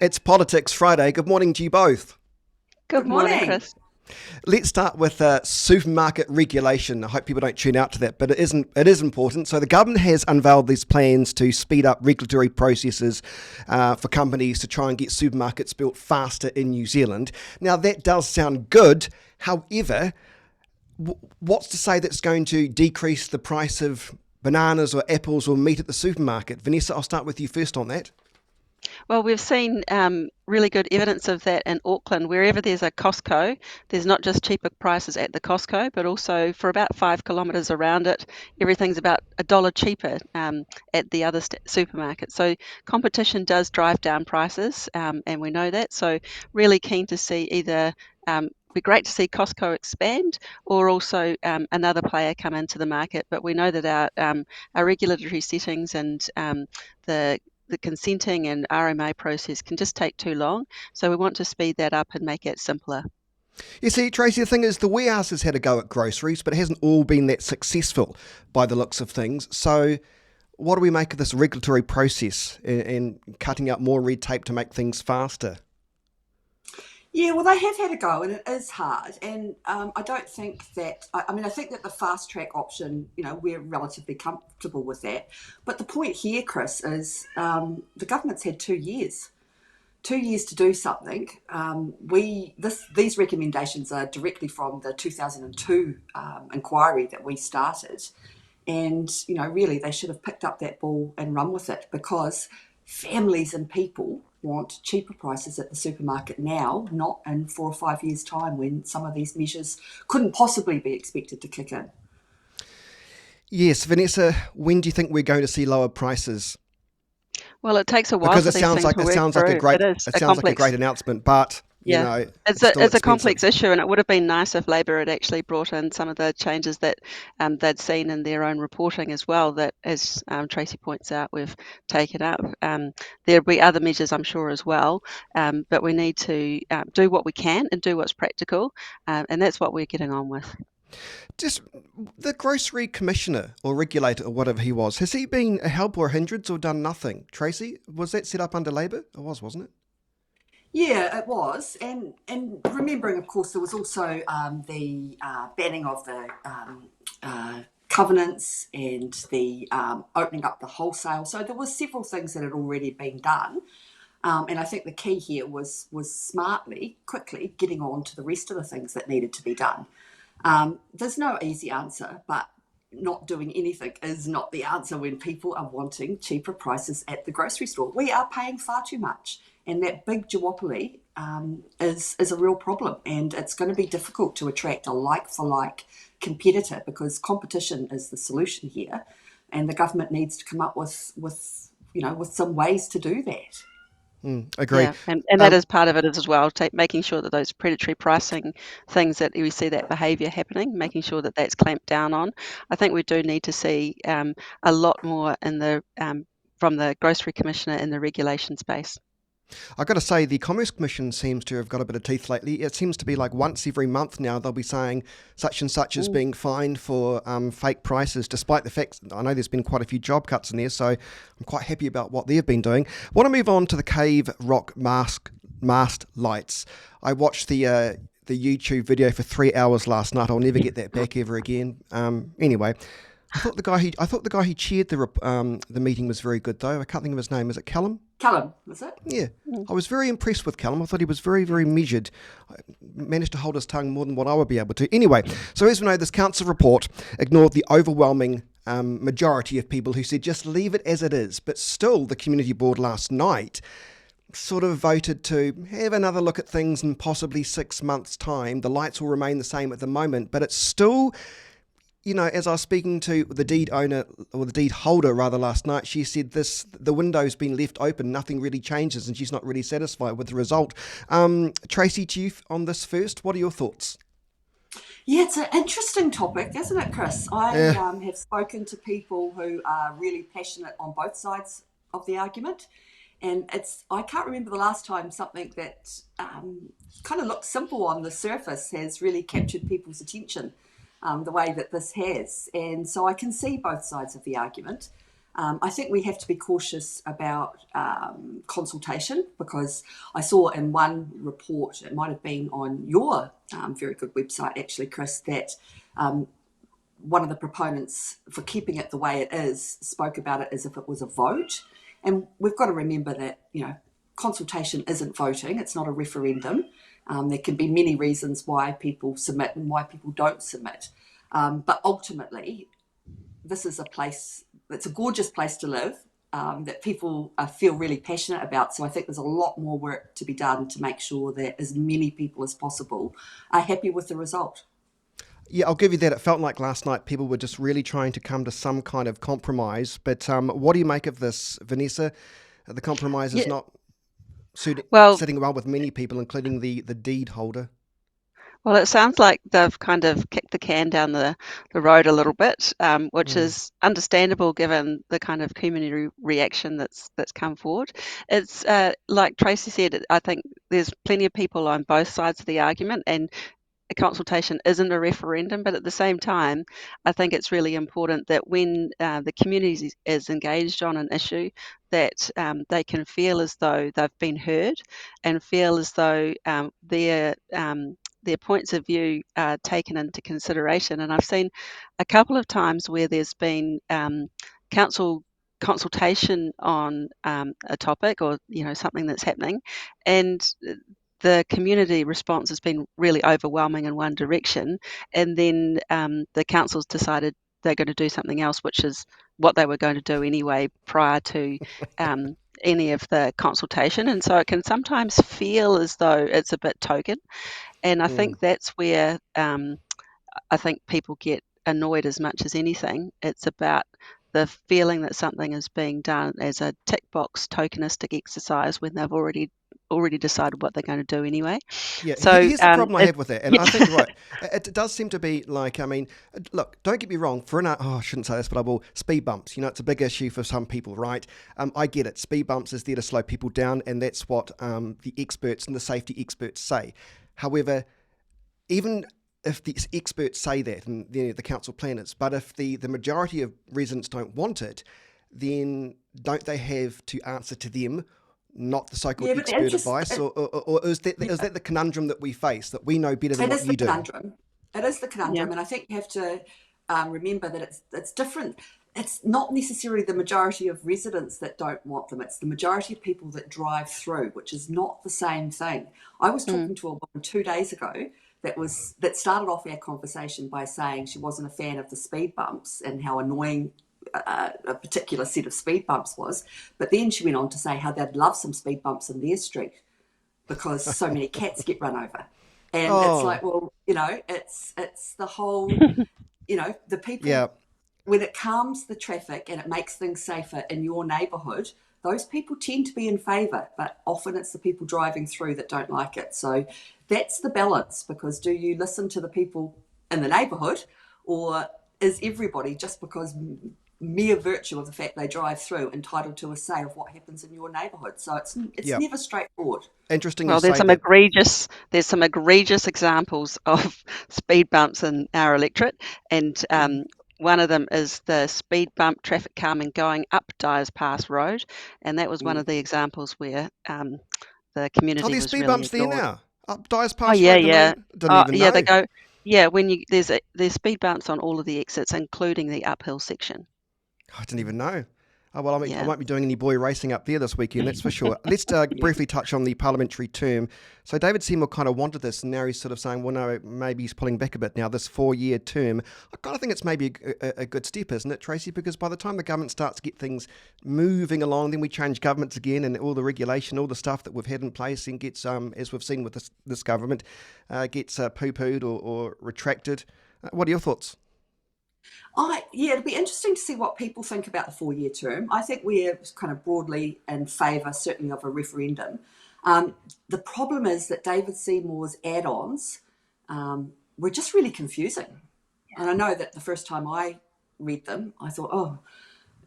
It's Politics Friday. Good morning to you both. Good Good morning, morning. Chris. Let's start with supermarket regulation. I hope people don't tune out to that, but it is important. So the government has unveiled these plans to speed up regulatory processes for companies to try and get supermarkets built faster in New Zealand. Now that does sound good. However, what's to say that's going to decrease the price of bananas or apples or meat at the supermarket? Vanessa, I'll start with you first on that. Well, we've seen really good evidence of that in Auckland. Wherever there's a Costco, there's not just cheaper prices at the Costco, but also for about 5 kilometres around it, everything's about $1 cheaper at the other supermarket. So competition does drive down prices, and we know that. So really keen to see either be great to see Costco expand or also another player come into the market. But we know that our regulatory settings and the the consenting and RMA process can just take too long. So we want to speed that up and make it simpler. You see, Tracy, the thing is, the warehouse has had a go at groceries, but it hasn't all been that successful by the looks of things. So, what do we make of this regulatory process and cutting out more red tape to make things faster? Yeah, well, they have had a go, and it is hard. And I don't think that. I mean, I think that the fast track option, we're relatively comfortable with that. But the point here, Chris, is the government's had 2 years, 2 years to do something. These recommendations are directly from the 2002 inquiry that we started, and really they should have picked up that ball and run with it because families and people want cheaper prices at the supermarket now, not in 4 or 5 years' time when some of these measures couldn't possibly be expected to kick in. Yes, Vanessa, when do you think we're going to see lower prices? Well, it takes a while Because for these things to work through. It is it a sounds like a complex. great announcement, but Yeah, it's it's still it's a complex expensive. issue, and it would have been nice if Labor had actually brought in some of the changes that they'd seen in their own reporting as well. That, as Tracy points out, we've taken up. There'll be other measures, I'm sure, as well, but we need to do what we can and do what's practical, and that's what we're getting on with. Just the grocery commissioner or regulator or whatever he was, has he been a help or a hindrance or done nothing? Tracy, was that set up under Labor? It was, wasn't it? Yeah, it was, and remembering, of course, there was also the banning of the covenants and the opening up the wholesale. So there were several things that had already been done, and I think the key here was smartly, quickly getting on to the rest of the things that needed to be done. There's no easy answer, but not doing anything is not the answer when people are wanting cheaper prices at the grocery store. We are paying far too much, and that big duopoly is a real problem. And it's going to be difficult to attract a like for like competitor because competition is the solution here, and the government needs to come up with some ways to do that. Agree. Yeah, and that Um, is part of it as well, making sure that those predatory pricing things that we see that behaviour happening, making sure that that's clamped down on. I think we do need to see a lot more in the from the grocery commissioner in the regulation space. I've got to say, the Commerce Commission seems to have got a bit of teeth lately. It seems to be like once every month now they'll be saying such and such is Mm. being fined for fake prices, despite the fact I know there's been quite a few job cuts in there, so I'm quite happy about what they've been doing. I want to move on to the Cave Rock mast lights. I watched the YouTube video for 3 hours last night. I'll never get that back ever again. Anyway, I thought the guy who chaired the meeting was very good though. I can't think of his name. Is it Callum? Callum, was it? Yeah, Mm. I was very impressed with Callum. I thought he was very, very measured. I managed to hold his tongue more than what I would be able to. Anyway, so as we know, this council report ignored the overwhelming majority of people who said just leave it as it is. But still, the community board last night sort of voted to have another look at things in possibly 6 months' time. The lights will remain the same at the moment, but it's still, as I was speaking to the deed owner or the deed holder rather last night, she said the window's been left open, nothing really changes, and she's not really satisfied with the result. Tracy, to you on this first, what are your thoughts? Yeah, it's an interesting topic, isn't it, Chris? I Yeah, have spoken to people who are really passionate on both sides of the argument, and I can't remember the last time something that kind of looks simple on the surface has really captured people's attention the way that this has. And so I can see both sides of the argument. I think we have to be cautious about consultation, because I saw in one report, it might have been on your very good website actually, Chris, that one of the proponents for keeping it the way it is spoke about it as if it was a vote. And we've got to remember that, consultation isn't voting, it's not a referendum. There can be many reasons why people submit and why people don't submit. But ultimately, this is a place that's a gorgeous place to live, that people feel really passionate about. So I think there's a lot more work to be done to make sure that as many people as possible are happy with the result. Yeah, I'll give you that. It felt like last night people were just really trying to come to some kind of compromise. But what do you make of this, Vanessa? The compromise is Yeah. not Well, sitting well with many people, including the deed holder. Well, it sounds like they've kind of kicked the can down the road a little bit, which Mm. is understandable given the kind of community reaction that's come forward. It's like Tracy said, I think there's plenty of people on both sides of the argument, and a consultation isn't a referendum, but at the same time, I think it's really important that when the community is engaged on an issue, that they can feel as though they've been heard and feel as though their points of view are taken into consideration. And I've seen a couple of times where there's been council consultation on a topic, or something that's happening, and the community response has been really overwhelming in one direction, and then the council's decided they're going to do something else, which is what they were going to do anyway prior to any of the consultation. And so it can sometimes feel as though it's a bit token. And I Mm. think that's where I think people get annoyed as much as anything. It's about the feeling that something is being done as a tick box tokenistic exercise when they've already decided what they're going to do anyway. Yeah, So here's the problem I have with that, and I think yeah. you're right. It does seem to be like, I mean, look, don't get me wrong. I shouldn't say this, but I will. Speed bumps, it's a big issue for some people, right? I get it. Speed bumps is there to slow people down, and that's what the experts and the safety experts say. However, even if the experts say that, and the council planners, but if the majority of residents don't want it, then don't they have to answer to them, not the so-called Yeah, but expert advice, or is that the conundrum that we face, that we know better than it what is the you do? conundrum. It is the Yeah. conundrum, and I think you have to remember that it's different. It's not necessarily the majority of residents that don't want them. It's the majority of people that drive through, which is not the same thing. I was Mm. talking to a woman 2 days ago that started off our conversation by saying she wasn't a fan of the speed bumps and how annoying a particular set of speed bumps was. But then she went on to say how they'd love some speed bumps in their street because so many cats get run over. And it's Oh, like, well, it's the whole, the people, yeah. when it calms the traffic and it makes things safer in your neighbourhood, those people tend to be in favour, but often it's the people driving through that don't like it. So that's the balance, because do you listen to the people in the neighbourhood, or is everybody, just because mere virtue of the fact they drive through, entitled to a say of what happens in your neighbourhood? So it's Yeah. never straightforward. Interesting you Well, say that. there's some egregious examples of speed bumps in our electorate, and one of them is the speed bump traffic calming going up Dyers Pass Road, and that was one of the examples where the Oh, community there's was speed really bumps there ignored. now. Up Dyers Oh Pass yeah, Road, yeah. didn't even Yeah, they know. go. Yeah, there's speed bumps on all of the exits, including the uphill section. I didn't even know. Oh, well, I Yeah. won't be doing any boy racing up there this weekend, that's for sure. Let's briefly touch on the parliamentary term. So David Seymour kind of wanted this, and now he's sort of saying, well, no, maybe he's pulling back a bit now, this 4-year term. I kind of think it's maybe a good step, isn't it, Tracy? Because by the time the government starts to get things moving along, then we change governments again, and all the regulation, all the stuff that we've had in place, and gets, as we've seen with this government, gets poo-pooed or retracted. What are your thoughts? It'll be interesting to see what people think about the 4-year term. I think we're kind of broadly in favour, certainly, of a referendum. The problem is that David Seymour's add-ons were just really confusing. And I know that the first time I read them, I thought, oh,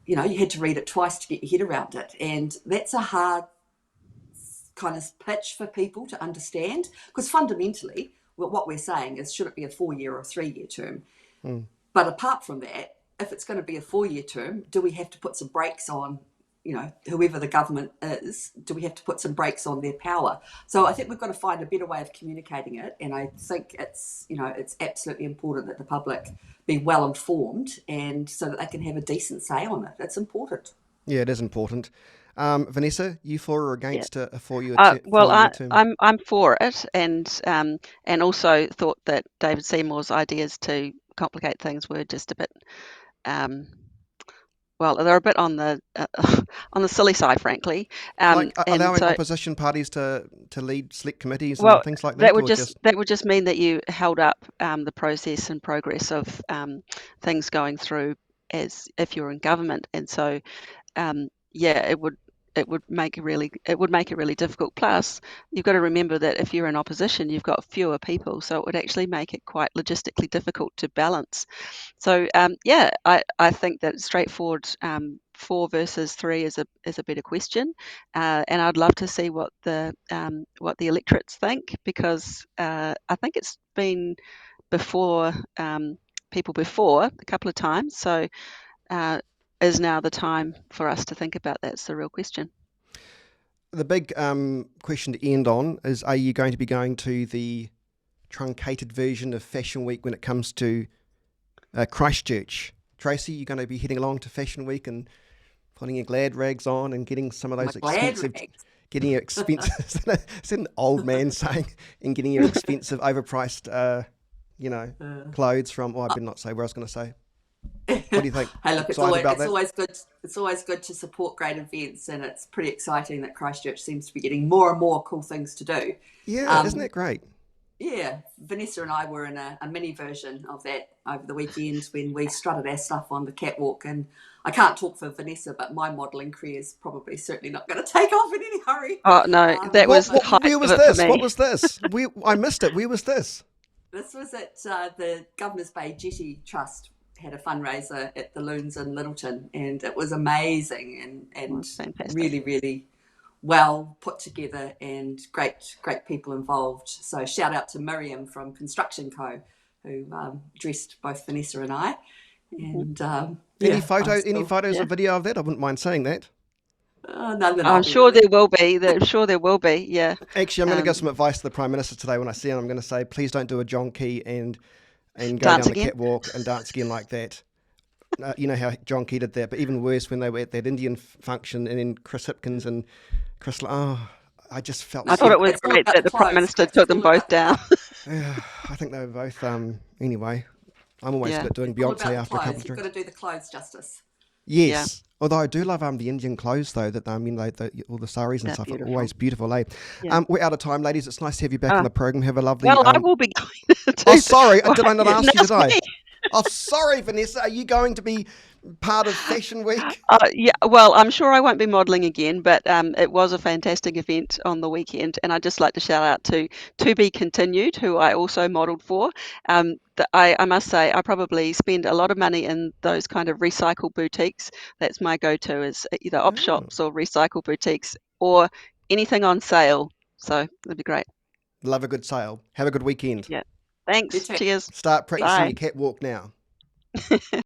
you had to read it twice to get your head around it. And that's a hard kind of pitch for people to understand, because fundamentally, what we're saying is, should it be a 4-year or a 3-year term? Mm. But apart from that, if it's going to be a 4-year term, do we have to put some brakes on, whoever the government is, do we have to put some brakes on their power? So I think we've got to find a better way of communicating it. And I think it's absolutely important that the public be well informed and so that they can have a decent say on it. It's important. Yeah, it is important. Vanessa, you for or against a 4-year Well, 4-year term? I'm for it, and also thought that David Seymour's ideas to complicate things were just a bit, well, they're a bit on the silly side, frankly. Like And allowing so, opposition parties to lead select committees well, and things like that that, would or just mean that you held up the process and progress of things going through as if you're in government, and so yeah, it would make it really difficult. Plus, you've got to remember that if you're in opposition, you've got fewer people, so it would actually make it quite logistically difficult to balance. So yeah, I think that straightforward 4 versus 3 is a better question, and I'd love to see what the electorates think, because I think it's been before people before a couple of times. So is now the time for us to think about that? It's the real question. the big question to end on is: are you going to be going to the truncated version of Fashion Week when it comes to Christchurch? Tracy, you're going to be heading along to Fashion Week and putting your glad rags on and getting some of those expensive, getting your expensive. Is that an old man saying? And getting your expensive, overpriced, clothes from. Oh, I better not say what I was going to say. What do you think? Hey, look, it's Excited about that? always good. It's always good to support great events, and it's pretty exciting that Christchurch seems to be getting more and more cool things to do. Yeah, isn't that great? Yeah, Vanessa and I were in a mini version of that over the weekend when we strutted our stuff on the catwalk. And I can't talk for Vanessa, but my modelling career is probably certainly not going to take off in any hurry. Oh no, that was the height where was of it this? for me. What was this? I missed it. Where was this? This was at the Governor's Bay Jetty Trust had a fundraiser at the Loons in Littleton, and it was amazing and really, really well put together, and great people involved. So shout out to Miriam from Construction Co, who dressed both Vanessa and I. And any photos or video of that? I wouldn't mind seeing that. I'm sure there will be. I'm sure there will be. Yeah. Actually, I'm going to give some advice to the Prime Minister today when I see him. I'm going to say, please don't do a John Key and go dance down again? the catwalk and dance again like that. You know how John Key did that, but even worse when they were at that Indian function and then Chris Hipkins and Chris. I just felt. I thought it was great that the Prime Minister took them both down. I think they were both. Anyway, I'm always good at doing Beyonce after a couple of drinks. You've got to do the clothes justice. Yes. Yeah. Although I do love the Indian clothes, though, that all the saris and stuff are always beautiful, eh? Yeah. We're out of time, ladies. It's nice to have you back on the program. Have a lovely... Well, I will be going to... Oh, sorry. Did I not ask you, did I? Oh, sorry, Vanessa. Are you going to be part of Fashion Week? Yeah, well, I'm sure I won't be modelling again, but it was a fantastic event on the weekend, and I'd just like to shout out to Be Continued, who I also modelled for. I must say, I probably spend a lot of money in those kind of recycle boutiques. That's my go-to, is either op shops or recycle boutiques or anything on sale. So it'd be great. Love a good sale. Have a good weekend. Yeah. Thanks. Cheers. Start practicing your catwalk now.